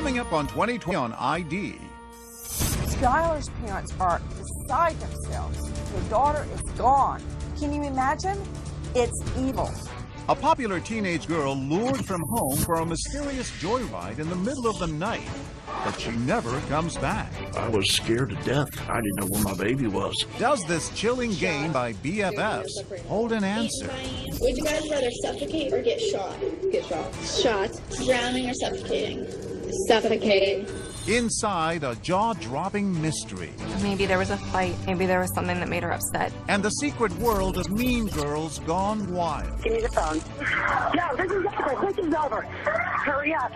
Coming up on 2020 on ID. Skylar's parents are beside themselves. Their daughter is gone. Can you imagine? It's evil. A popular teenage girl lured from home for a mysterious joyride in the middle of the night, but she never comes back. I was scared to death. I didn't know where my baby was. Does this chilling game by BFFs hold an answer? Would you guys rather suffocate or get shot? Get shot. Shot. Drowning or suffocating? Suffocating. Inside a jaw-dropping mystery. Maybe there was a fight. Maybe there was something that made her upset. And the secret world of Mean Girls Gone Wild. Give me the phone. No, this is over. This is over. Hurry up.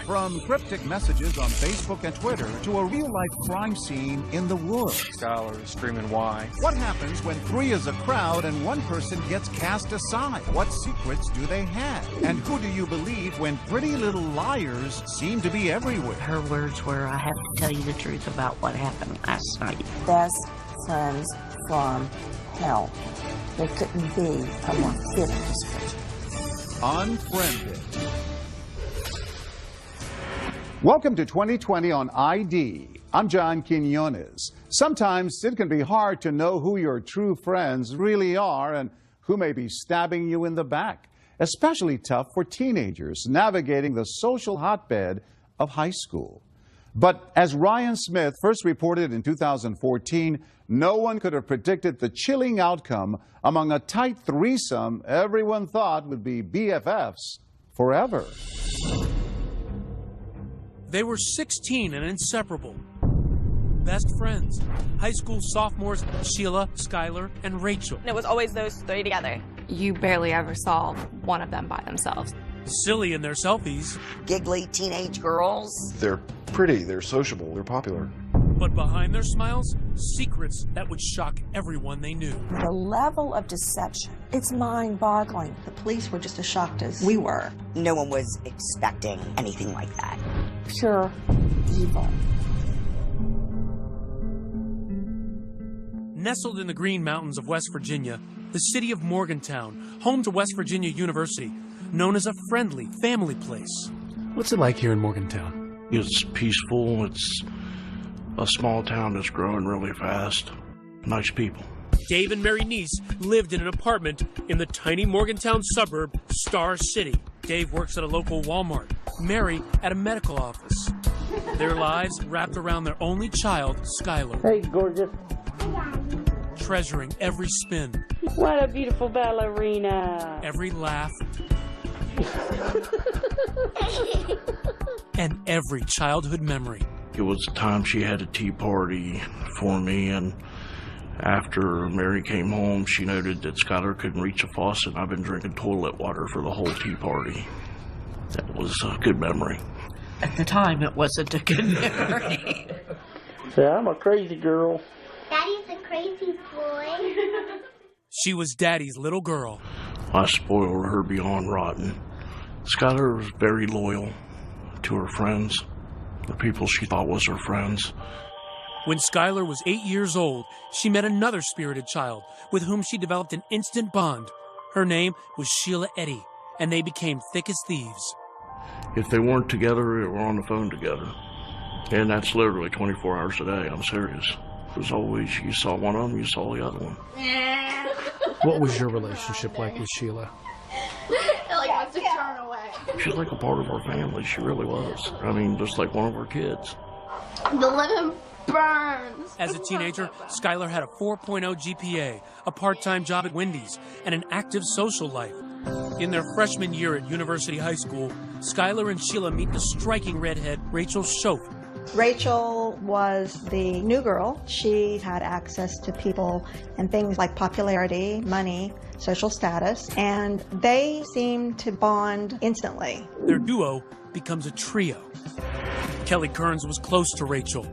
From cryptic messages on Facebook and Twitter to a real-life crime scene in the woods. Skylar is screaming why. What happens when three is a crowd and one person gets cast aside? What secrets do they have? And who do you believe when pretty little liars seem to be everywhere? Her words were, I have to tell you the truth about what happened last night. Best friends from hell. There couldn't be a more fitting description. Unfriended. Welcome to 2020 on ID. I'm John Quinones. Sometimes it can be hard to know who your true friends really are and who may be stabbing you in the back. Especially tough for teenagers navigating the social hotbed of high school. But as Ryan Smith first reported in 2014, no one could have predicted the chilling outcome among a tight threesome everyone thought would be BFFs forever. They were 16 and inseparable. Best friends. High school sophomores Sheila, Skylar, and Rachel. It was always those three together. You barely ever saw one of them by themselves. Silly in their selfies. Giggly teenage girls. They're pretty, they're sociable, they're popular. But behind their smiles, secrets that would shock everyone they knew. The level of deception, it's mind-boggling. The police were just as shocked as we were. No one was expecting anything like that. Pure evil. Nestled in the Green Mountains of West Virginia, the city of Morgantown, home to West Virginia University, known as a friendly family place. What's it like here in Morgantown? It's peaceful. It's a small town that's growing really fast. Nice people. Dave and Mary Neese lived in an apartment in the tiny Morgantown suburb, Star City. Dave works at a local Walmart, Mary at a medical office. Their lives wrapped around their only child, Skylar. Hey, gorgeous. Treasuring every spin. What a beautiful ballerina. Every laugh. And every childhood memory. It was the time she had a tea party for me, and after Mary came home, she noted that Skylar couldn't reach a faucet. I've been drinking toilet water for the whole tea party. That was a good memory. At the time, it wasn't a good memory. Yeah, I'm a crazy girl. Daddy's a crazy boy. She was Daddy's little girl. I spoiled her beyond rotten. Skylar was very loyal to her friends, the people she thought was her friends. When Skylar was 8 years old, she met another spirited child with whom she developed an instant bond. Her name was Sheila Eddy, and they became thick as thieves. If they weren't together, they were on the phone together. And that's literally 24 hours a day. I'm serious. It was always, you saw one of them, you saw the other one. What was your relationship like with Sheila? Like wants to turn away. She's like a part of our family. She really was. I mean, just like one of our kids. The lemon burns. As a teenager, Skylar had a 4.0 GPA, a part-time job at Wendy's, and an active social life. In their freshman year at University High School, Skylar and Sheila meet the striking redhead Rachel Schoaf. Rachel was the new girl. She had access to people and things like popularity, money, social status, and they seemed to bond instantly. Their duo becomes a trio. Kelly Kearns was close to Rachel.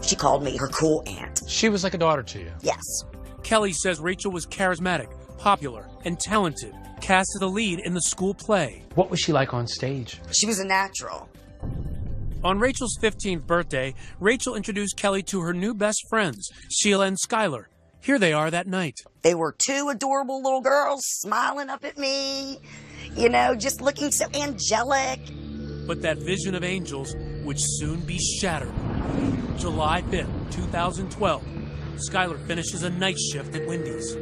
She called me her cool aunt. She was like a daughter to you? Yes. Kelly says Rachel was charismatic, popular, and talented, cast as the lead in the school play. What was she like on stage? She was a natural. On Rachel's 15th birthday, Rachel introduced Kelly to her new best friends, Sheila and Skylar. Here they are that night. They were two adorable little girls smiling up at me, you know, just looking so angelic. But that vision of angels would soon be shattered. July 5th, 2012, Skylar finishes a night shift at Wendy's.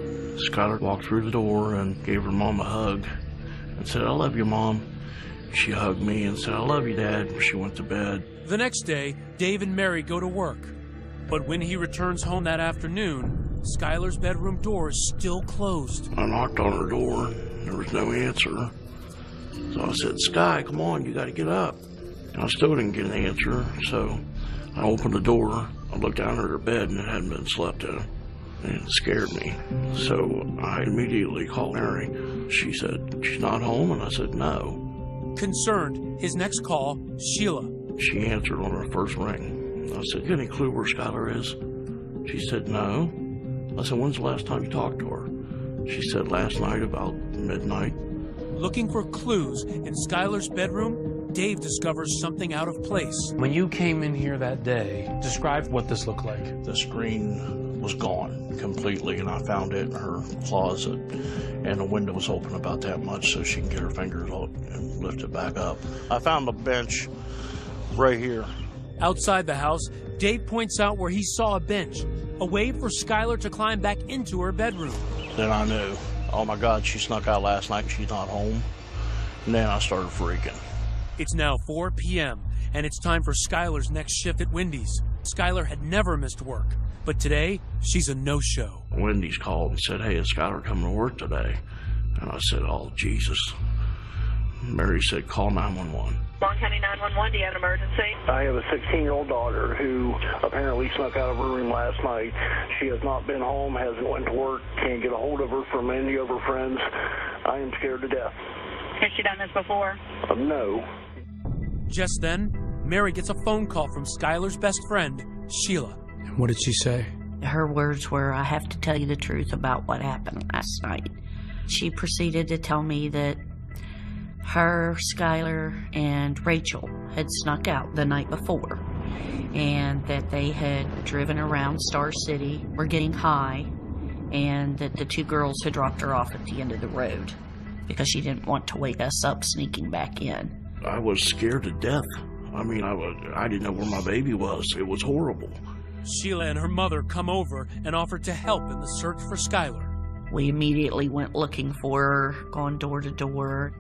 Skylar walked through the door and gave her mom a hug and said, "I love you, Mom." She hugged me and said, "I love you, Dad." She went to bed. The next day, Dave and Mary go to work. But when he returns home that afternoon, Skylar's bedroom door is still closed. I knocked on her door. There was no answer. So I said, "Sky, come on, you got to get up." And I still didn't get an answer. So I opened the door. I looked down at her bed and it hadn't been slept in. And it scared me. So I immediately called Mary. She said, "She's not home?" And I said, "No." Concerned, his next call, Sheila. She answered on her first ring. I said, "You got any clue where Skylar is?" She said, "No." I said, "When's the last time you talked to her?" She said, "Last night about midnight." Looking for clues in Skylar's bedroom, Dave discovers something out of place. When you came in here that day, describe what this looked like. The screen was gone completely, and I found it in her closet, and the window was open about that much so she can get her fingers out and lift it back up. I found a bench right here. Outside the house, Dave points out where he saw a bench, a way for Skylar to climb back into her bedroom. Then I knew, oh my God, she snuck out last night and she's not home. And then I started freaking. It's now 4 p.m., and it's time for Skylar's next shift at Wendy's. Skylar had never missed work, but today, she's a no-show. Wendy's called and said, "Hey, is Skylar coming to work today?" And I said, "Oh, Jesus." Mary said, "Call 911. Long County 911, do you have an emergency? I have a 16-year-old daughter who apparently snuck out of her room last night. She has not been home, hasn't went to work, can't get a hold of her from any of her friends. I am scared to death. Has she done this before? No. Just then, Mary gets a phone call from Skylar's best friend, Sheila. And what did she say? Her words were, "I have to tell you the truth about what happened last night." She proceeded to tell me that her, Skylar, and Rachel had snuck out the night before, and that they had driven around Star City, were getting high, and that the two girls had dropped her off at the end of the road because she didn't want to wake us up sneaking back in. I was scared to death. I mean, I didn't know where my baby was. It was horrible. Sheila and her mother come over and offer to help in the search for Skylar. We immediately went looking for her, gone door to door,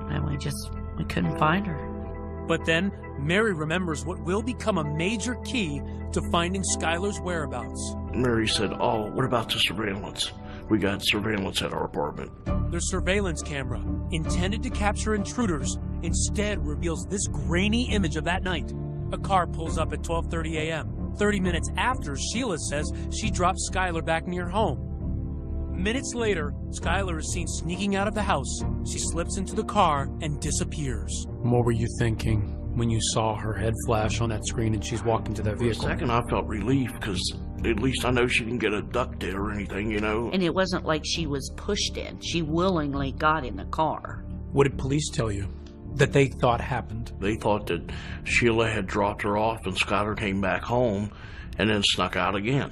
and we couldn't find her. But then, Mary remembers what will become a major key to finding Skylar's whereabouts. Mary said, "Oh, what about the surveillance? We got surveillance at our apartment." Their surveillance camera, intended to capture intruders, instead reveals this grainy image of that night. A car pulls up at 12:30 a.m., 30 minutes after Sheila says she dropped Skylar back near home. Minutes later, Skylar is seen sneaking out of the house. She slips into the car and disappears. What were you thinking when you saw her head flash on that screen and she's walked into that vehicle? For a second, I felt relief because at least I know she didn't get abducted or anything, you know. And it wasn't like she was pushed in. She willingly got in the car. What did police tell you that they thought happened? They thought that Sheila had dropped her off and Skylar came back home and then snuck out again.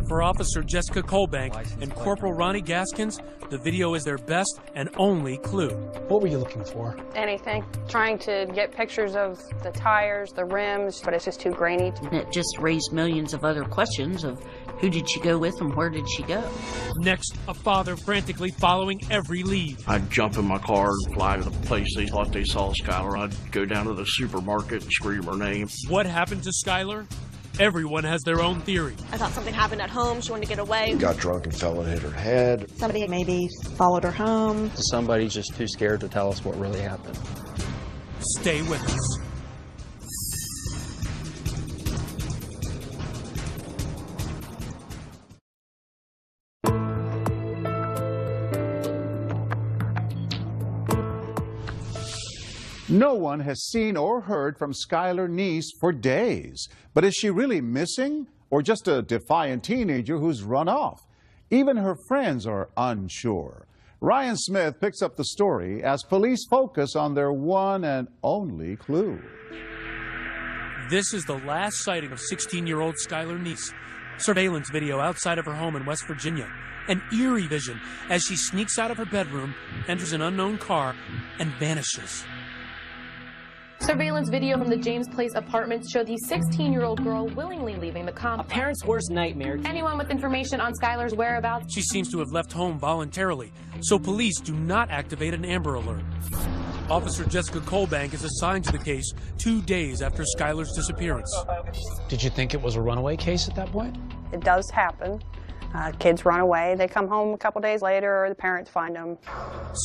For Officer Jessica Colbank and Corporal Ronnie Gaskins, the video is their best and only clue. What were you looking for? Anything. Trying to get pictures of the tires, the rims, but it's just too grainy. And it just raised millions of other questions of who did she go with and where did she go? Next, a father frantically following every lead. I'd jump in my car and fly to the place they thought they saw Skylar. I'd go down to the supermarket and scream her name. What happened to Skylar? Everyone has their own theory. I thought something happened at home. She wanted to get away. Got drunk and fell and hit her head. Somebody maybe followed her home. Somebody's just too scared to tell us what really happened. Stay with us. No one has seen or heard from Skylar Neese for days. But is she really missing or just a defiant teenager who's run off? Even her friends are unsure. Ryan Smith picks up the story as police focus on their one and only clue. This is the last sighting of 16-year-old Skylar Neese. Surveillance video outside of her home in West Virginia. An eerie vision as she sneaks out of her bedroom, enters an unknown car, and vanishes. Surveillance video from the James Place apartments showed the 16-year-old girl willingly leaving the complex. A parent's worst nightmare. Anyone with information on Skylar's whereabouts? She seems to have left home voluntarily, so police do not activate an Amber Alert. Officer Jessica Colbank is assigned to the case 2 days after Skylar's disappearance. Did you think it was a runaway case at that point? It does happen. Kids run away, they come home a couple days later, or the parents find them.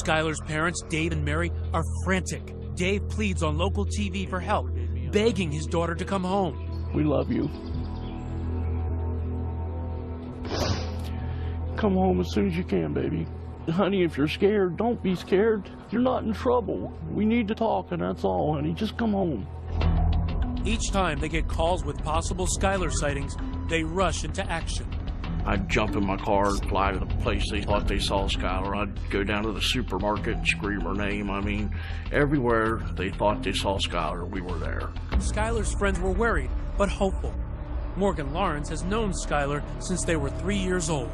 Skylar's parents, Dave and Mary, are frantic. Dave pleads on local TV for help, begging his daughter to come home. We love you. Come home as soon as you can, baby. Honey, if you're scared, don't be scared. You're not in trouble. We need to talk, and that's all, honey. Just come home. Each time they get calls with possible Skylar sightings, they rush into action. I'd jump in my car and fly to the place they thought they saw Skylar. I'd go down to the supermarket and scream her name. I mean, everywhere they thought they saw Skylar, we were there. Skylar's friends were worried, but hopeful. Morgan Lawrence has known Skylar since they were 3 years old.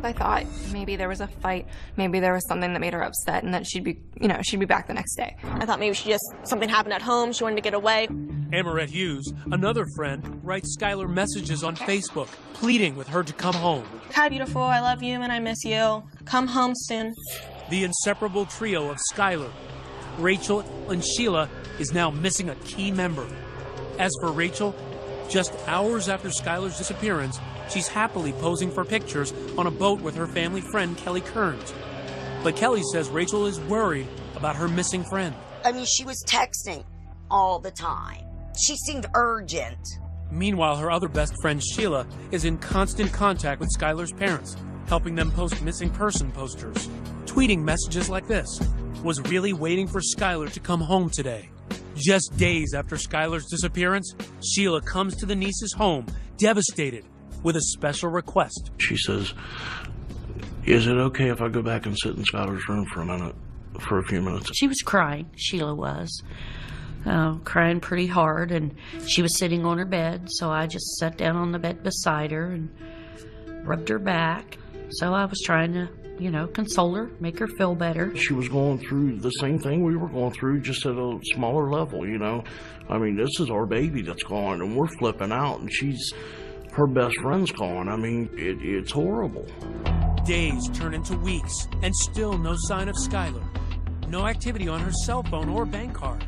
I thought maybe there was a fight, maybe there was something that made her upset, and that she'd be back the next day. I thought maybe something happened at home, she wanted to get away. Amarette Hughes, another friend, writes Skylar messages on Facebook, pleading with her to come home. Hi, beautiful, I love you and I miss you. Come home soon. The inseparable trio of Skylar, Rachel, and Sheila is now missing a key member. As for Rachel, just hours after Skylar's disappearance, she's happily posing for pictures on a boat with her family friend, Kelly Kearns. But Kelly says Rachel is worried about her missing friend. I mean, she was texting all the time. She seemed urgent. Meanwhile, her other best friend, Sheila, is in constant contact with Skylar's parents, helping them post missing person posters, tweeting messages like this: was really waiting for Skylar to come home today. Just days after Skylar's disappearance, Sheila comes to the niece's home, devastated, with a special request. She says, is it okay if I go back and sit in Skylar's room for a few minutes? She was crying, Sheila was. Crying pretty hard, and she was sitting on her bed, so I just sat down on the bed beside her and rubbed her back. So I was trying to, console her, make her feel better. She was going through the same thing we were going through, just at a smaller level, I mean, this is our baby that's gone, and we're flipping out, and her best friend's gone. I mean, it's horrible. Days turn into weeks, and still no sign of Skylar. No activity on her cell phone or bank card.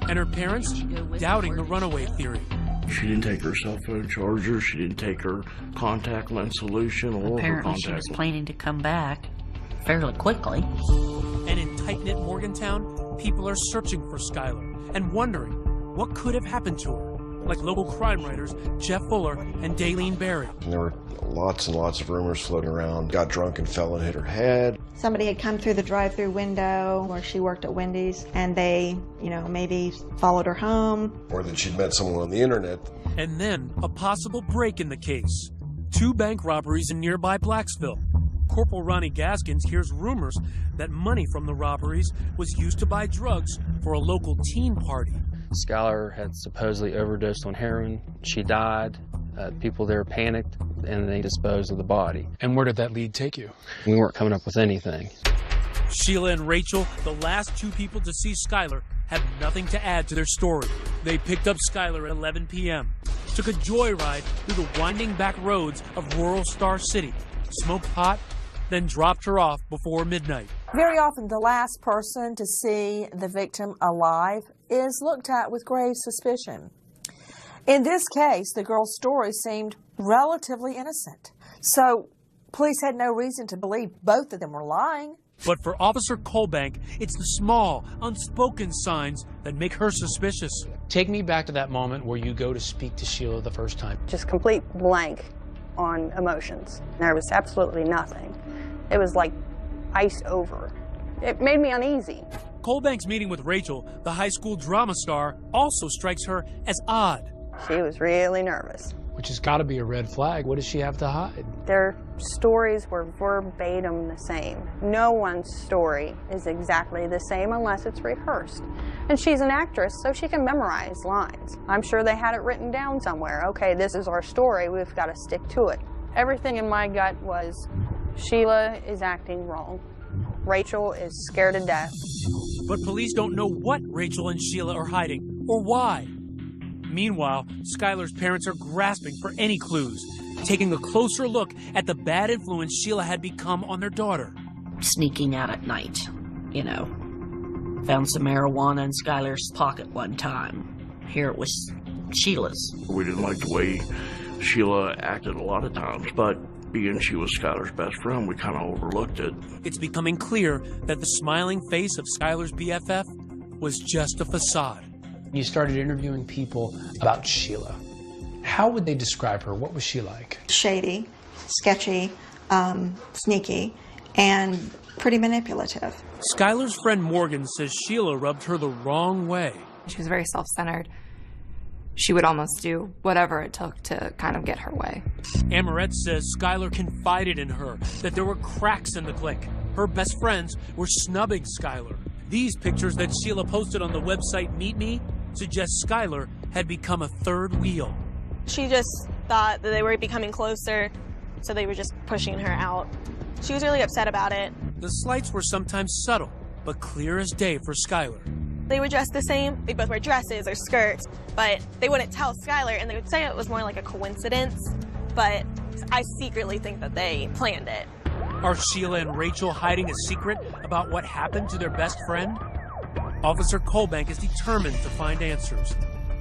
And her parents doubting the runaway theory. She didn't take her cell phone charger. She didn't take her contact lens solution or apparently her contact. She was planning to come back fairly quickly. And in tight-knit Morgantown, people are searching for Skylar and wondering what could have happened to her, like local crime writers Jeff Fuller and Daylene Berry. And there were lots and lots of rumors floating around. Got drunk and fell and hit her head. Somebody had come through the drive-through window where she worked at Wendy's, and they, maybe followed her home. Or that she'd met someone on the internet. And then a possible break in the case. 2 bank robberies in nearby Blacksville. Corporal Ronnie Gaskins hears rumors that money from the robberies was used to buy drugs for a local teen party. Skylar had supposedly overdosed on heroin. She died. People there panicked, and they disposed of the body. And where did that lead take you? We weren't coming up with anything. Sheila and Rachel, the last 2 people to see Skylar, have nothing to add to their story. They picked up Skylar at 11 p.m., took a joyride through the winding back roads of rural Star City, smoked pot, then dropped her off before midnight. Very often, the last person to see the victim alive is looked at with grave suspicion. In this case, the girl's story seemed relatively innocent. So police had no reason to believe both of them were lying. But for Officer Colbank, it's the small, unspoken signs that make her suspicious. Take me back to that moment where you go to speak to Sheila the first time. Just complete blank on emotions. There was absolutely nothing. It was like iced over. It made me uneasy. Colbank's meeting with Rachel, the high school drama star, also strikes her as odd. She was really nervous. Which has got to be a red flag. What does she have to hide? Their stories were verbatim the same. No one's story is exactly the same unless it's rehearsed. And she's an actress, so she can memorize lines. I'm sure they had it written down somewhere. Okay, this is our story. We've got to stick to it. Everything in my gut was Sheila is acting wrong. Rachel is scared to death. But police don't know what Rachel and Sheila are hiding or why. Meanwhile, Skylar's parents are grasping for any clues, taking a closer look at the bad influence Sheila had become on their daughter. Sneaking out at night, you know. Found some marijuana in Skylar's pocket one time. Here it was Sheila's. We didn't like the way Sheila acted a lot of times, but being she was Skylar's best friend, we kind of overlooked it. It's becoming clear that the smiling face of Skylar's BFF was just a facade. You started interviewing people about Sheila. How would they describe her? What was she like? Shady, sketchy, sneaky, and pretty manipulative. Skylar's friend Morgan says Sheila rubbed her the wrong way. She was very self-centered. She would almost do whatever it took to kind of get her way. Amoret says Skylar confided in her that there were cracks in the clique. Her best friends were snubbing Skylar. These pictures that Sheila posted on the website Meet Me suggest Skylar had become a third wheel. She just thought that they were becoming closer, so they were just pushing her out. She was really upset about it. The slights were sometimes subtle, but clear as day for Skylar. They were dressed the same. They both wear dresses or skirts, but they wouldn't tell Skylar, and they would say it was more like a coincidence, but I secretly think that they planned it. Are Sheila and Rachel hiding a secret about what happened to their best friend? Officer Colbank is determined to find answers,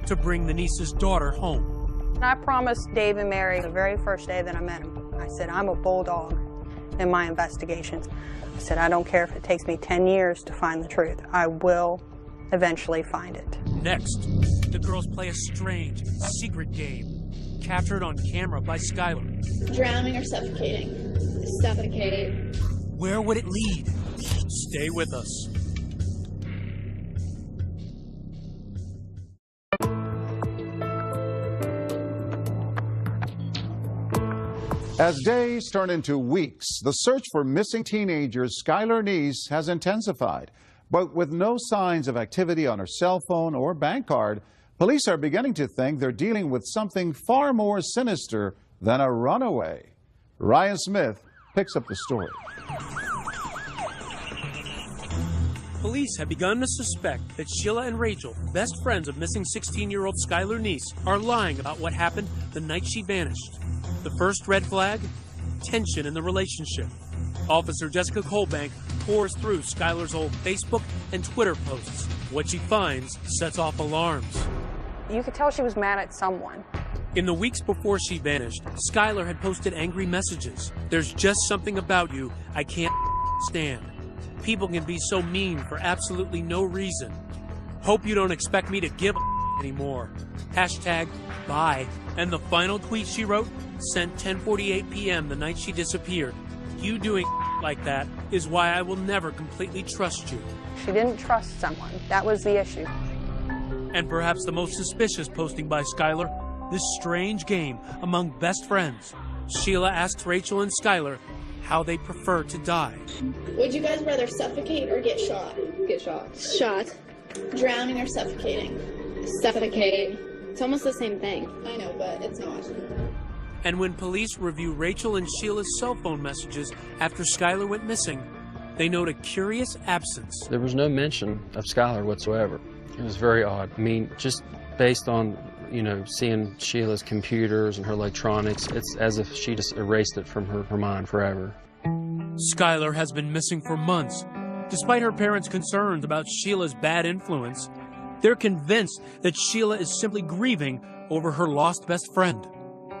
to bring the niece's daughter home. And I promised Dave and Mary the very first day that I met him, I said, I'm a bulldog in my investigations. I said, I don't care if it takes me 10 years to find the truth. I will eventually find it. Next, the girls play a strange, secret game, captured on camera by Skylar. Drowning or suffocating? Suffocate. Where would it lead? Stay with us. As days turn into weeks, the search for missing teenagers Skylar Neese has intensified. But with no signs of activity on her cell phone or bank card, police are beginning to think they're dealing with something far more sinister than a runaway. Ryan Smith picks up the story. Police have begun to suspect that Sheila and Rachel, best friends of missing 16-year-old Skylar Neese, are lying about what happened the night she vanished. The first red flag? Tension in the relationship. Officer Jessica Colbank pours through Skylar's old Facebook and Twitter posts. What she finds sets off alarms. You could tell she was mad at someone. In the weeks before she vanished, Skylar had posted angry messages. There's just something about you I can't stand. People can be so mean for absolutely no reason. Hope you don't expect me to give a anymore. Hashtag bye. And the final tweet she wrote, sent 10:48 p.m. the night she disappeared. You doing like that is why I will never completely trust you. She didn't trust someone. That was the issue. And perhaps the most suspicious posting by Skylar, this strange game among best friends. Sheila asks Rachel and Skylar how they prefer to die. Would you guys rather suffocate or get shot? Get shot. Shot. Drowning or suffocating? Suffocate. It's almost the same thing. I know, but it's not. And when police review Rachel and Sheila's cell phone messages after Skylar went missing, they note a curious absence. There was no mention of Skylar whatsoever. It was very odd. I mean, just based on, seeing Sheila's computers and her electronics, it's as if she just erased it from her mind forever. Skylar has been missing for months. Despite her parents' concerns about Sheila's bad influence, they're convinced that Sheila is simply grieving over her lost best friend.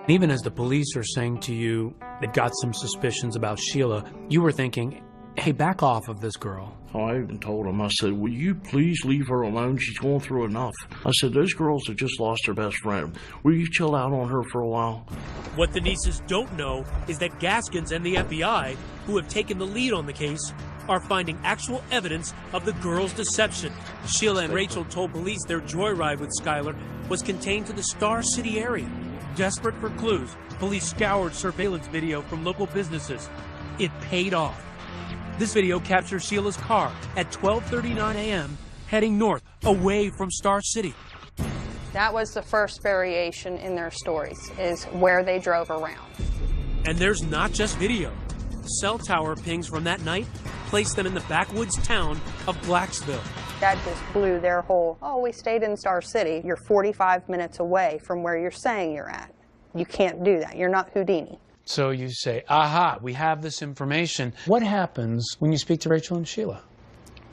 Even as the police are saying to you they've got some suspicions about Sheila, you were thinking, hey, back off of this girl. Oh, I even told him, I said, will you please leave her alone? She's going through enough. I said, those girls have just lost their best friend. Will you chill out on her for a while? What the nieces don't know is that Gaskins and the FBI, who have taken the lead on the case, are finding actual evidence of the girls' deception. Sheila and Rachel told police their joyride with Skylar was contained to the Star City area. Desperate for clues, police scoured surveillance video from local businesses. It paid off. This video captures Sheila's car at 12:39 a.m. heading north, away from Star City. That was the first variation in their stories, is where they drove around. And there's not just video. Cell tower pings from that night place them in the backwoods town of Blacksville. That just blew their whole, oh, we stayed in Star City. You're 45 minutes away from where you're saying you're at. You can't do that. You're not Houdini. So you say, aha, we have this information. What happens when you speak to Rachel and Sheila?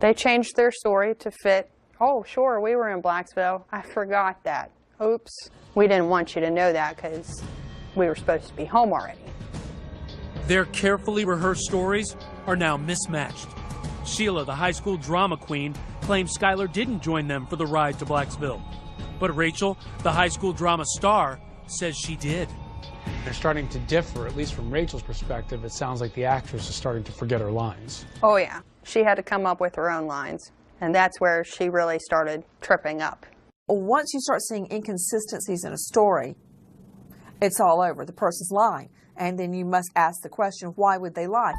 They changed their story to fit, oh, sure, we were in Blacksville. I forgot that. Oops. We didn't want you to know that because we were supposed to be home already. Their carefully rehearsed stories are now mismatched. Sheila, the high school drama queen, claims Skylar didn't join them for the ride to Blacksville. But Rachel, the high school drama star, says she did. They're starting to differ, at least from Rachel's perspective. It sounds like the actress is starting to forget her lines. Oh, yeah. She had to come up with her own lines. And that's where she really started tripping up. Once you start seeing inconsistencies in a story, it's all over. The person's lying. And then you must ask the question, why would they lie?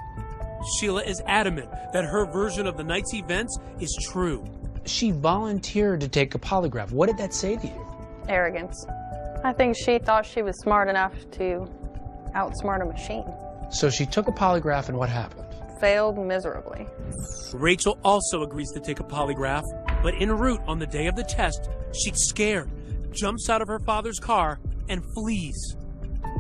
Sheila is adamant that her version of the night's events is true. She volunteered to take a polygraph. What did that say to you? Arrogance. I think she thought she was smart enough to outsmart a machine. So she took a polygraph, and what happened? Failed miserably. Rachel also agrees to take a polygraph, but en route on the day of the test, she's scared, jumps out of her father's car, and flees.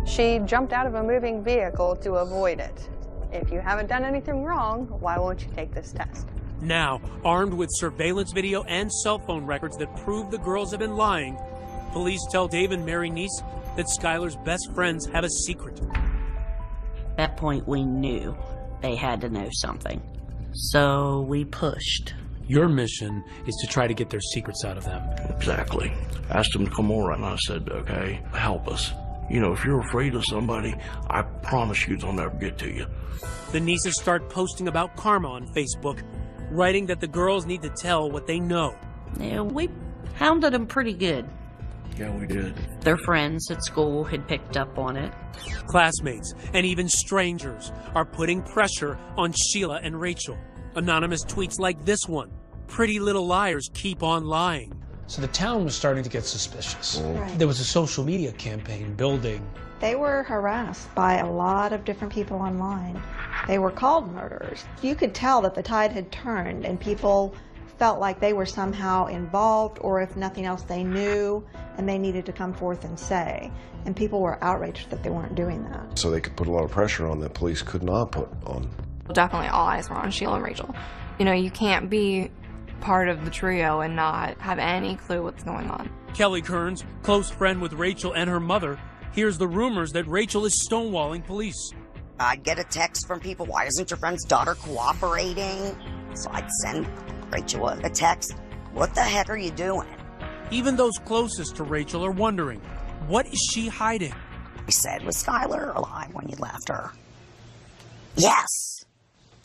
She jumped out of a moving vehicle to avoid it. If you haven't done anything wrong, why won't you take this test? Now, armed with surveillance video and cell phone records that prove the girls have been lying, police tell Dave and Mary Neese that Skylar's best friends have a secret. At that point, we knew they had to know something. So we pushed. Your mission is to try to get their secrets out of them. Exactly. Asked them to come over, and I said, okay, help us. You know, if you're afraid of somebody, I promise you they'll never get to you. The Neeses start posting about karma on Facebook, writing that the girls need to tell what they know. Yeah, we hounded them pretty good. Yeah, we did. Their friends at school had picked up on it. Classmates and even strangers are putting pressure on Sheila and Rachel. Anonymous tweets like this one, "Pretty little liars keep on lying." So the town was starting to get suspicious. Right. There was a social media campaign building. They were harassed by a lot of different people online. They were called murderers. You could tell that the tide had turned and people felt like they were somehow involved, or if nothing else, they knew and they needed to come forth and say. And people were outraged that they weren't doing that. So they could put a lot of pressure on that police could not put on. Definitely all eyes were on Sheila and Rachel. You know, you can't be part of the trio and not have any clue what's going on. Kelly Kearns, close friend with Rachel and her mother, hears the rumors that Rachel is stonewalling police. I'd get a text from people, why isn't your friend's daughter cooperating? So I'd send Rachel a text, what the heck are you doing? Even those closest to Rachel are wondering, what is she hiding? He said, was Skylar alive when you left her? Yes.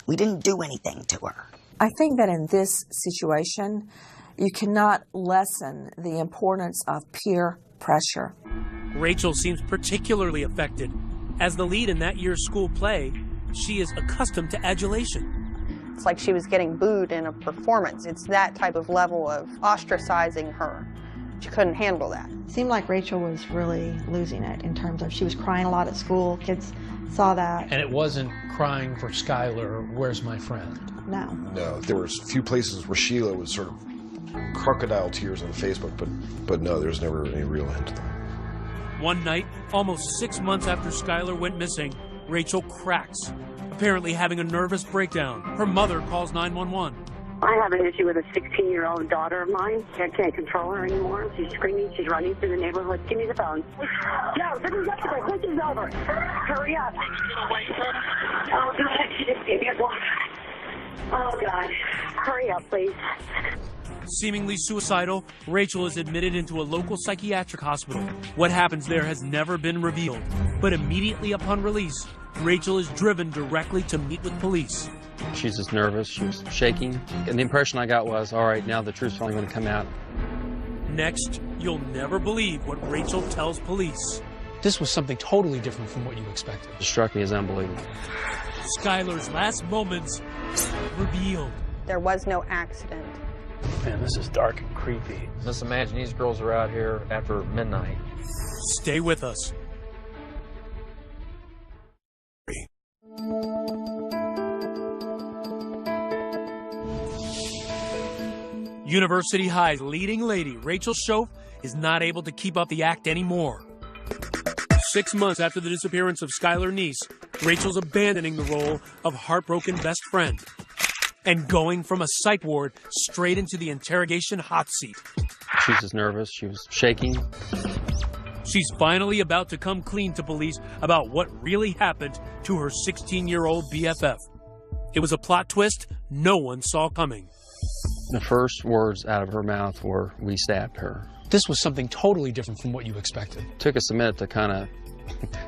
We didn't do anything to her. I think that in this situation, you cannot lessen the importance of peer pressure. Rachel seems particularly affected. As the lead in that year's school play, she is accustomed to adulation. It's like she was getting booed in a performance. It's that type of level of ostracizing her. She couldn't handle that. It seemed like Rachel was really losing it in terms of she was crying a lot at school. Kids saw that. And it wasn't crying for Skylar, where's my friend? No. No, there was a few places where Sheila was sort of crocodile tears on Facebook, but no, there's never any real hint of that. One night, almost 6 months after Skylar went missing, Rachel cracks, apparently having a nervous breakdown. Her mother calls 911. I have an issue with a 16-year-old daughter of mine. I can't control her anymore. She's screaming. She's running through the neighborhood. Give me the phone. No, this is over. This is over. Hurry up. Oh, God. She just gave me a block. Oh, God. Hurry up, please. Seemingly suicidal, Rachel is admitted into a local psychiatric hospital. What happens there has never been revealed. But immediately upon release, Rachel is driven directly to meet with police. She's just nervous, she was shaking. And the impression I got was, all right, now the truth's finally going to come out. Next, you'll never believe what Rachel tells police. This was something totally different from what you expected. It struck me as unbelievable. Skylar's last moments revealed. There was no accident. Man, this is dark and creepy. Let's imagine these girls are out here after midnight. Stay with us. University High's leading lady, Rachel Schoaf, is not able to keep up the act anymore. 6 months after the disappearance of Skylar Neese, Rachel's abandoning the role of heartbroken best friend and going from a psych ward straight into the interrogation hot seat. She was just nervous. She was shaking. She's finally about to come clean to police about what really happened to her 16-year-old BFF. It was a plot twist no one saw coming. The first words out of her mouth were, "We stabbed her." This was something totally different from what you expected. Took us a minute to kind of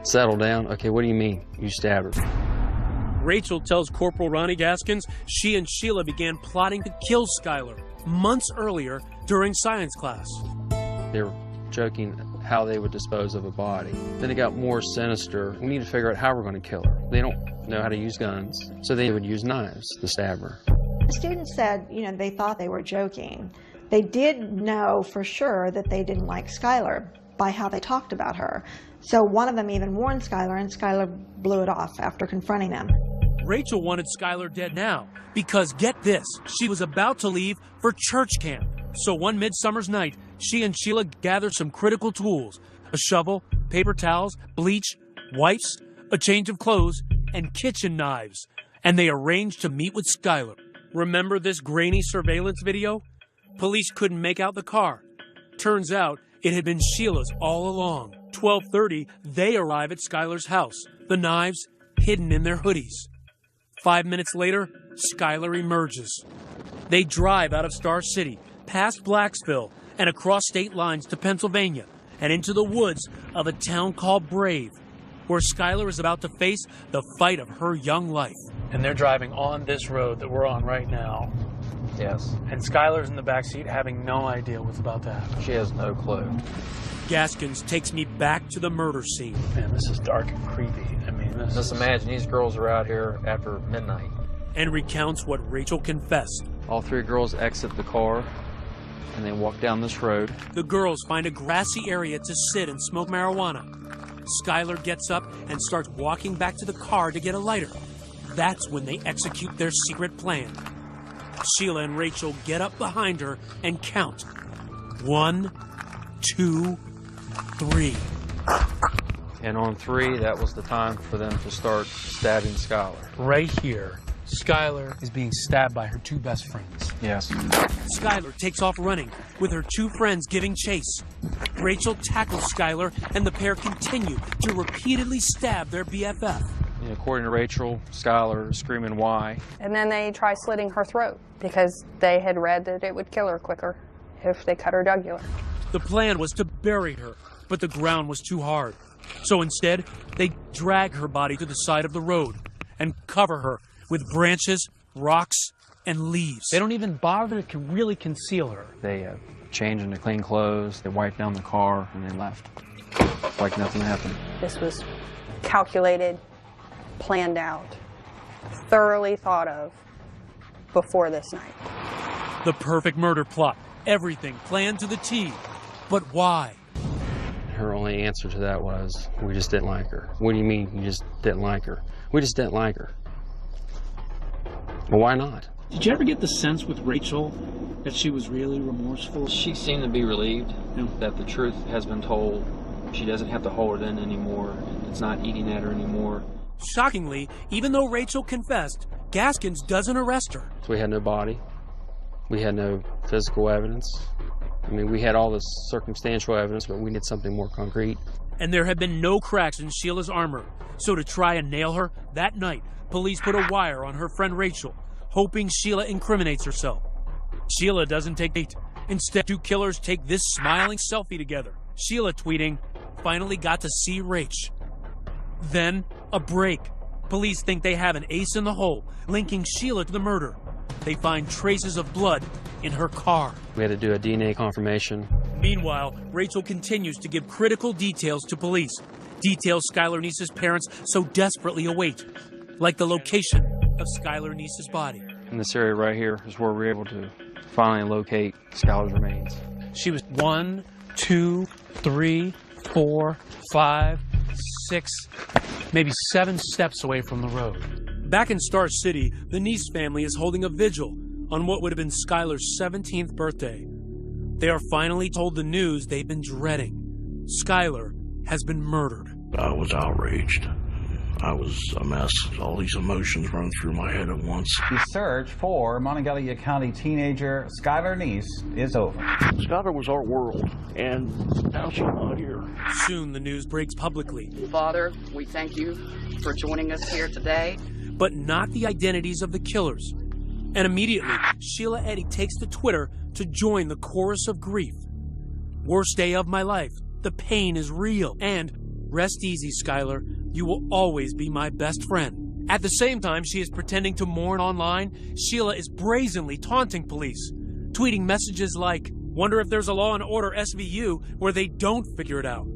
settle down. Okay, what do you mean you stabbed her? Rachel tells Corporal Ronnie Gaskins she and Sheila began plotting to kill Skylar months earlier during science class. They were joking how they would dispose of a body. Then it got more sinister. We need to figure out how we're going to kill her. They don't know how to use guns, so they would use knives to stab her. The students said, they thought they were joking. They did know for sure that they didn't like Skylar by how they talked about her. So one of them even warned Skylar, and Skylar blew it off after confronting them. Rachel wanted Skylar dead now because, get this, she was about to leave for church camp. So one midsummer's night, she and Sheila gathered some critical tools: a shovel, paper towels, bleach, wipes, a change of clothes, and kitchen knives. And they arranged to meet with Skylar. Remember this grainy surveillance video? Police couldn't make out the car. Turns out it had been Sheila's all along. 12:30, they arrive at Skylar's house, the knives hidden in their hoodies. 5 minutes later, Skylar emerges. They drive out of Star City, past Blacksville, and across state lines to Pennsylvania, and into the woods of a town called Brave, where Skylar is about to face the fight of her young life. And they're driving on this road that we're on right now. Yes. And Skylar's in the backseat having no idea what's about to happen. She has no clue. Gaskins takes me back to the murder scene. Man, this is dark and creepy. I mean, Just imagine these girls are out here after midnight. And recounts what Rachel confessed. All three girls exit the car, and they walk down this road. The girls find a grassy area to sit and smoke marijuana. Skylar gets up and starts walking back to the car to get a lighter. That's when they execute their secret plan. Sheila and Rachel get up behind her and count. 1, 2, 3. And on 3, that was the time for them to start stabbing Skylar. Right here, Skylar is being stabbed by her two best friends. Yes. Skylar takes off running, with her two friends giving chase. Rachel tackles Skylar, and the pair continue to repeatedly stab their BFF. According to Rachel, Skylar is screaming, "Why?" And then they try slitting her throat because they had read that it would kill her quicker if they cut her jugular. The plan was to bury her, but the ground was too hard. So instead, they drag her body to the side of the road and cover her with branches, rocks, and leaves. They don't even bother to really conceal her. They change into clean clothes, they wipe down the car, and they left. Like nothing happened. This was calculated, planned out, thoroughly thought of before this night. The perfect murder plot. Everything planned to the T. But why? Her only answer to that was, "We just didn't like her." "What do you mean you just didn't like her?" "We just didn't like her." Well, why not? Did you ever get the sense with Rachel that she was really remorseful? She seemed to be relieved that the truth has been told. She doesn't have to hold it in anymore. It's not eating at her anymore. Shockingly, even though Rachel confessed, Gaskins doesn't arrest her. So we had no body. We had no physical evidence. I mean, we had all this circumstantial evidence, but we needed something more concrete. And there had been no cracks in Sheila's armor. So to try and nail her, that night, police put a wire on her friend Rachel, hoping Sheila incriminates herself. Sheila doesn't take bait. Instead, two killers take this smiling selfie together. Sheila tweeting, "Finally got to see Rach." Then, a break. Police think they have an ace in the hole, linking Sheila to the murder. They find traces of blood in her car. We had to do a DNA confirmation. Meanwhile, Rachel continues to give critical details to police. Details Skylar Neese's parents so desperately await, like the location of Skylar Neese's body. In this area right here is where we were able to finally locate Skylar's remains. She was 1, 2, 3, 4, 5, 6, maybe 7 steps away from the road. Back in Star City, the Neese family is holding a vigil on what would have been Skylar's 17th birthday. They are finally told the news they've been dreading. Skylar has been murdered. I was outraged. I was a mess. All these emotions run through my head at once. The search for Monongalia County teenager Skylar Neese is over. Skylar was our world, and now she's not here. Soon the news breaks publicly. Father, we thank you for joining us here today. But not the identities of the killers. And immediately, Sheila Eddy takes to Twitter to join the chorus of grief. Worst day of my life. The pain is real. And rest easy, Skylar. You will always be my best friend. At the same time she is pretending to mourn online, Sheila is brazenly taunting police, tweeting messages like, "Wonder if there's a Law and Order SVU where they don't figure it out."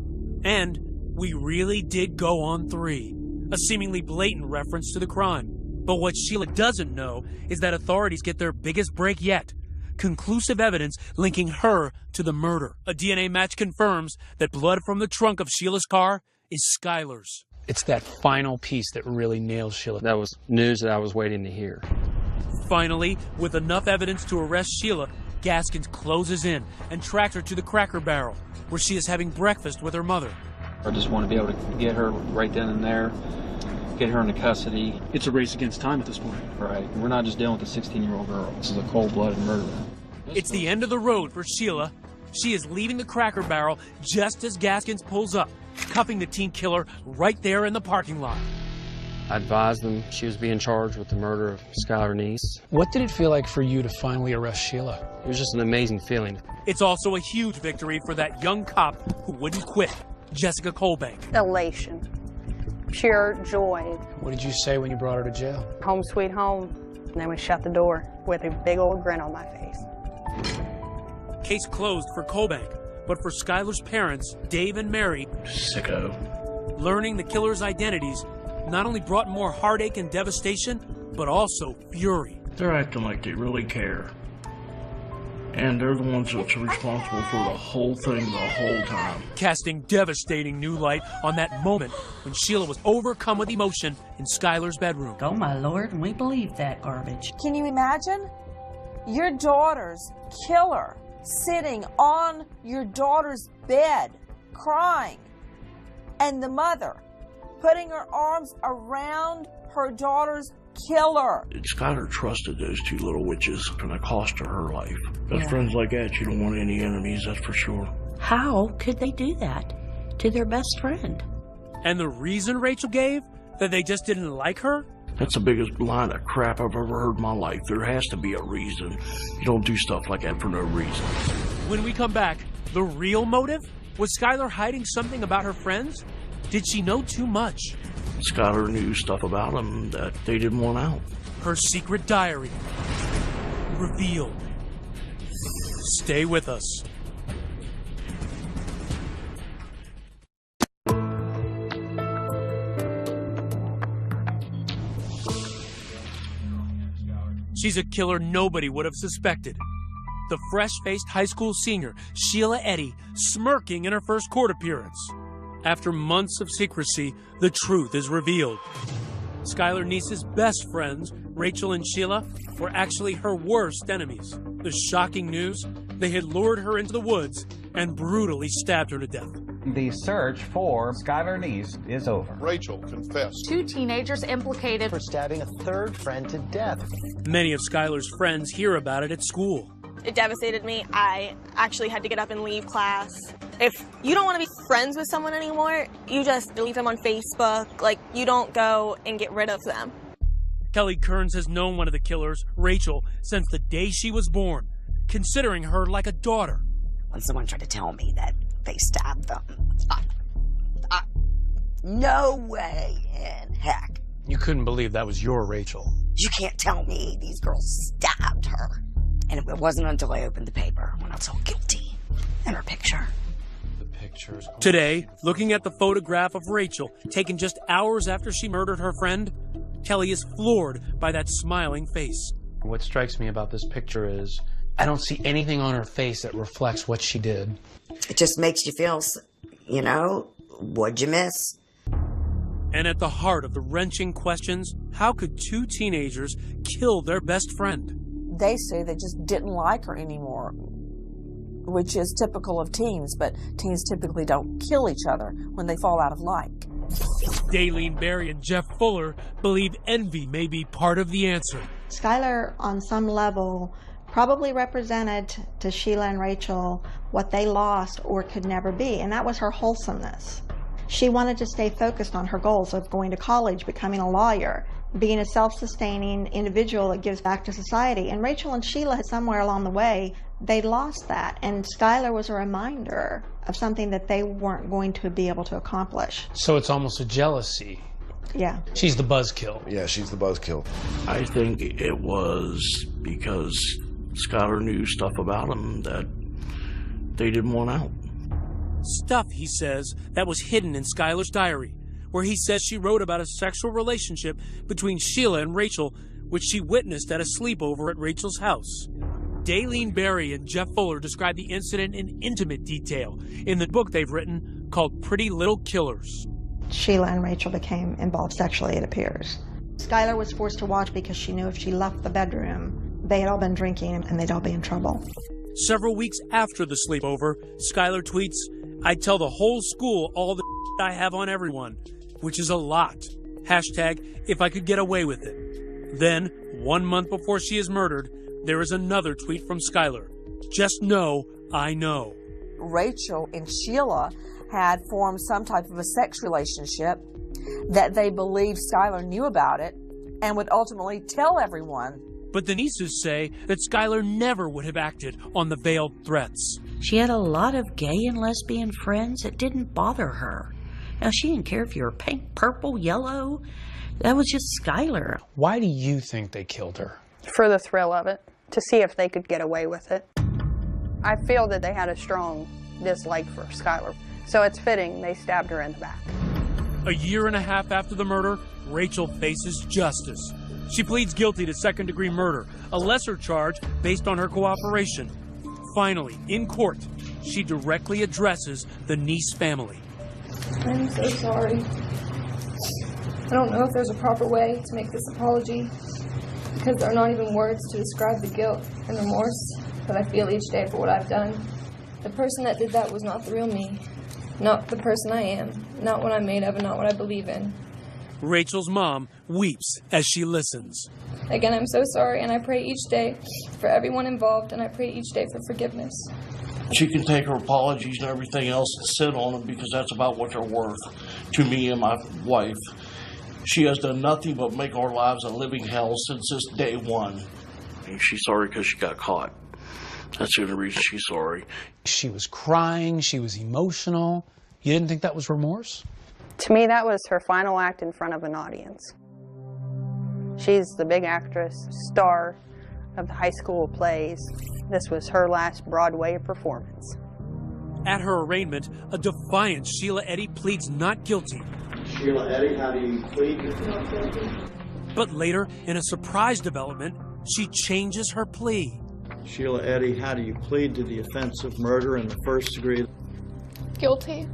And, "We really did go on 3. A seemingly blatant reference to the crime. But what Sheila doesn't know is that authorities get their biggest break yet. Conclusive evidence linking her to the murder. A DNA match confirms that blood from the trunk of Sheila's car is Skylar's. It's that final piece that really nails Sheila. That was news that I was waiting to hear. Finally, with enough evidence to arrest Sheila, Gaskins closes in and tracks her to the Cracker Barrel, where she is having breakfast with her mother. I just want to be able to get her right then and there, get her into custody. It's a race against time at this point. Right. We're not just dealing with a 16-year-old girl. This is a cold-blooded murder. It's the end of the road for Sheila. She is leaving the Cracker Barrel just as Gaskins pulls up, cuffing the teen killer right there in the parking lot. I advised them she was being charged with the murder of Skylar Neese. What did it feel like for you to finally arrest Sheila? It was just an amazing feeling. It's also a huge victory for that young cop who wouldn't quit, Jessica Colbank. Elation. Pure joy. What did you say when you brought her to jail? Home sweet home. And then we shut the door with a big old grin on my face. Case closed for Colbank, but for Skylar's parents, Dave and Mary, Sicko. Learning the killer's identities not only brought more heartache and devastation, but also fury. They're acting like they really care. And they're the ones that's responsible for the whole thing the whole time. Casting devastating new light on that moment when Sheila was overcome with emotion in Skylar's bedroom. Oh, my Lord, and we believe that garbage. Can you imagine? Your daughter's killer sitting on your daughter's bed, crying, and the mother putting her arms around her daughter's killer. Skylar trusted those two little witches, and it cost her life. Best friends like that, you don't want any enemies, that's for sure. How could they do that to their best friend? And the reason Rachel gave? That they just didn't like her? That's the biggest line of crap I've ever heard in my life. There has to be a reason. You don't do stuff like that for no reason. When we come back, the real motive? Was Skylar hiding something about her friends? Did she know too much? Skylar knew stuff about them that they didn't want out. Her secret diary revealed. Stay with us. She's a killer nobody would have suspected. The fresh-faced high school senior, Sheila Eddy, smirking in her first court appearance. After months of secrecy, the truth is revealed. Skylar Neese's best friends, Rachel and Sheila, were actually her worst enemies. The shocking news, they had lured her into the woods and brutally stabbed her to death. The search for Skylar Neese is over. Rachel confessed. 2 teenagers implicated for stabbing a third friend to death. Many of Skylar's friends hear about it at school. It devastated me. I actually had to get up and leave class. If you don't want to be friends with someone anymore, you just delete them on Facebook. Like, you don't go and get rid of them. Kelly Kearns has known one of the killers, Rachel, since the day she was born, considering her like a daughter. When someone tried to tell me that they stabbed them, no way in heck. You couldn't believe that was your Rachel. You can't tell me these girls stabbed her. And it wasn't until I opened the paper when I saw guilty and her picture. Today, looking at the photograph of Rachel, taken just hours after she murdered her friend, Kelly is floored by that smiling face. What strikes me about this picture is I don't see anything on her face that reflects what she did. It just makes you feel, you know, what'd you miss? And at the heart of the wrenching questions, how could 2 teenagers kill their best friend? they say they just didn't like her anymore, which is typical of teens, but teens typically don't kill each other when they fall out of like. Daylene Berry and Jeff Fuller believe envy may be part of the answer. Skylar, on some level, probably represented to Sheila and Rachel what they lost or could never be, and that was her wholesomeness. She wanted to stay focused on her goals of going to college, becoming a lawyer, being a self-sustaining individual that gives back to society. And Rachel and Sheila had somewhere along the way, they lost that. And Skylar was a reminder of something that they weren't going to be able to accomplish. So it's almost a jealousy. Yeah. She's the buzzkill. Yeah, she's the buzzkill. I think it was because Skylar knew stuff about him that they didn't want out. Stuff, he says, that was hidden in Skylar's diary, where he says she wrote about a sexual relationship between Sheila and Rachel, which she witnessed at a sleepover at Rachel's house. Daylene Berry and Jeff Fuller describe the incident in intimate detail in the book they've written called Pretty Little Killers. Sheila and Rachel became involved sexually, it appears. Skylar was forced to watch because she knew if she left the bedroom, they had all been drinking and they'd all be in trouble. Several weeks after the sleepover, Skylar tweets, "I'd tell the whole school all the I have on everyone," which is a lot. Hashtag, if I could get away with it. Then, 1 month before she is murdered, there is another tweet from Skylar. "Just know, I know." Rachel and Sheila had formed some type of a sex relationship that they believed Skylar knew about it and would ultimately tell everyone. But the nieces say that Skylar never would have acted on the veiled threats. She had a lot of gay and lesbian friends. It didn't bother her. Now, she didn't care if you were pink, purple, yellow. That was just Skylar. Why do you think they killed her? For the thrill of it, to see if they could get away with it. I feel that they had a strong dislike for Skylar, so it's fitting they stabbed her in the back. A year and a half after the murder, Rachel faces justice. She pleads guilty to second-degree murder, a lesser charge based on her cooperation. Finally, in court, she directly addresses the Neese family. I'm so sorry. I don't know if there's a proper way to make this apology, because there are not even words to describe the guilt and remorse that I feel each day for what I've done. The person that did that was not the real me, not the person I am, not what I'm made of, and not what I believe in. Rachel's mom weeps as she listens. Again, I'm so sorry, and I pray each day for everyone involved, and I pray each day for forgiveness. She can take her apologies and everything else and sit on them because that's about what they're worth to me and my wife. She has done nothing but make our lives a living hell since this day one. And she's sorry because she got caught. That's the only reason she's sorry. She was crying. She was emotional. You didn't think that was remorse? To me, that was her final act in front of an audience. She's the big actress, star of the high school plays. This was her last Broadway performance. At her arraignment, a defiant Sheila Eddy pleads not guilty. Sheila Eddy, how do you plead? Not guilty. But later, in a surprise development, she changes her plea. Sheila Eddy, how do you plead to the offense of murder in the first degree? Guilty.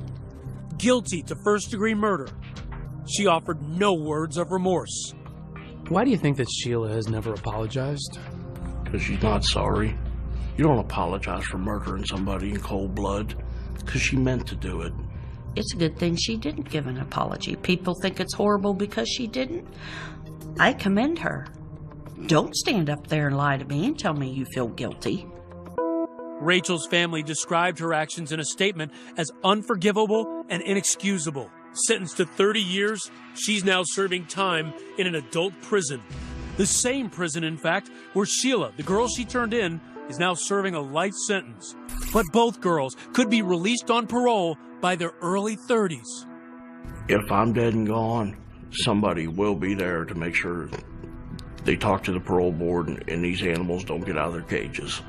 Guilty to first-degree murder. She offered no words of remorse. Why do you think that Sheila has never apologized? Because she's not sorry. You don't apologize for murdering somebody in cold blood because she meant to do it. It's a good thing she didn't give an apology. People think it's horrible because she didn't. I commend her. Don't stand up there and lie to me and tell me you feel guilty. Rachel's family described her actions in a statement as unforgivable and inexcusable. Sentenced to 30 years, she's now serving time in an adult prison. The same prison, in fact, where Sheila, the girl she turned in, is now serving a life sentence. But both girls could be released on parole by their early 30s. If I'm dead and gone, somebody will be there to make sure they talk to the parole board and these animals don't get out of their cages.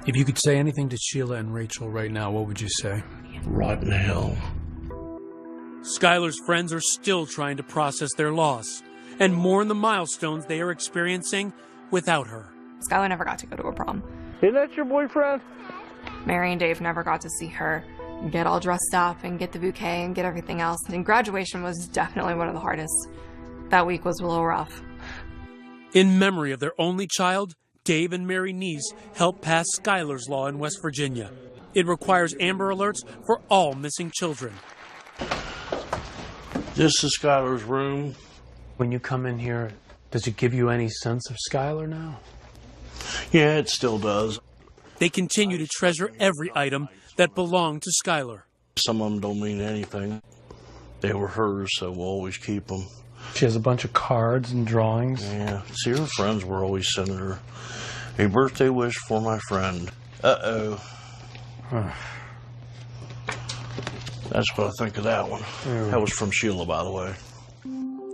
If you could say anything to Sheila and Rachel right now, what would you say? Rotten hell. Skylar's friends are still trying to process their loss and mourn the milestones they are experiencing without her. Skylar never got to go to a prom. Isn't that your boyfriend? Mary and Dave never got to see her get all dressed up and get the bouquet and get everything else. And graduation was definitely one of the hardest. That week was a little rough. In memory of their only child, Dave and Mary Neese helped pass Skylar's Law in West Virginia. It requires Amber Alerts for all missing children. This is Skylar's room. When you come in here, does it give you any sense of Skylar now? Yeah, it still does. They continue to treasure every item that belonged to Skylar. Some of them don't mean anything. They were hers, so we'll always keep them. She has a bunch of cards and drawings. Yeah, see, her friends were always sending her a birthday wish for my friend. Uh-oh. That's what I think of that one. That was from Sheila, by the way.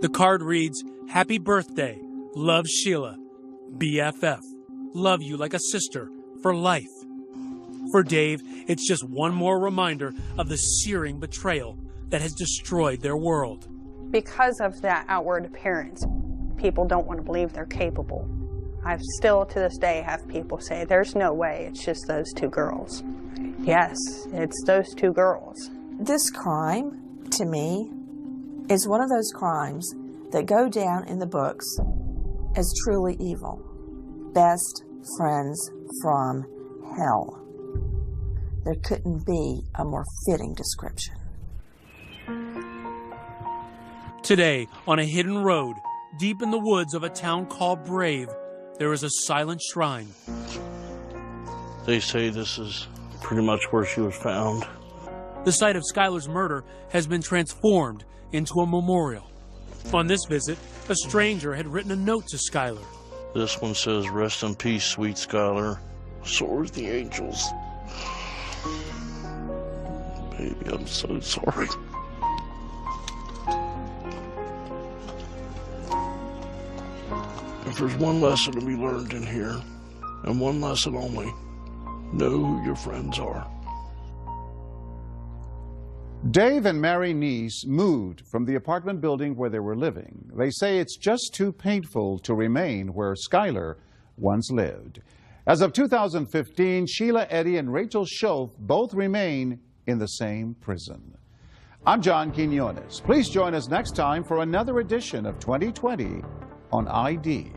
The card reads, "Happy birthday. Love, Sheila. BFF. Love you like a sister for life." For Dave, it's just one more reminder of the searing betrayal that has destroyed their world. Because of that outward appearance, people don't want to believe they're capable. I still, to this day, have people say, there's no way, it's just those two girls. Yes, it's those two girls. This crime, to me, is one of those crimes that go down in the books as truly evil. Best friends from hell. There couldn't be a more fitting description. Today, on a hidden road, deep in the woods of a town called Brave, there is a silent shrine. They say this is pretty much where she was found. The site of Skylar's murder has been transformed into a memorial. On this visit, a stranger had written a note to Skylar. This one says, "Rest in peace, sweet Skylar. Soars the angels." Baby, I'm so sorry. If there's one lesson to be learned in here, and one lesson only, know who your friends are. Dave and Mary Neese moved from the apartment building where they were living. They say it's just too painful to remain where Skylar once lived. As of 2015, Sheila Eddy and Rachel Schultz both remain in the same prison. I'm John Quinones. Please join us next time for another edition of 2020 on ID.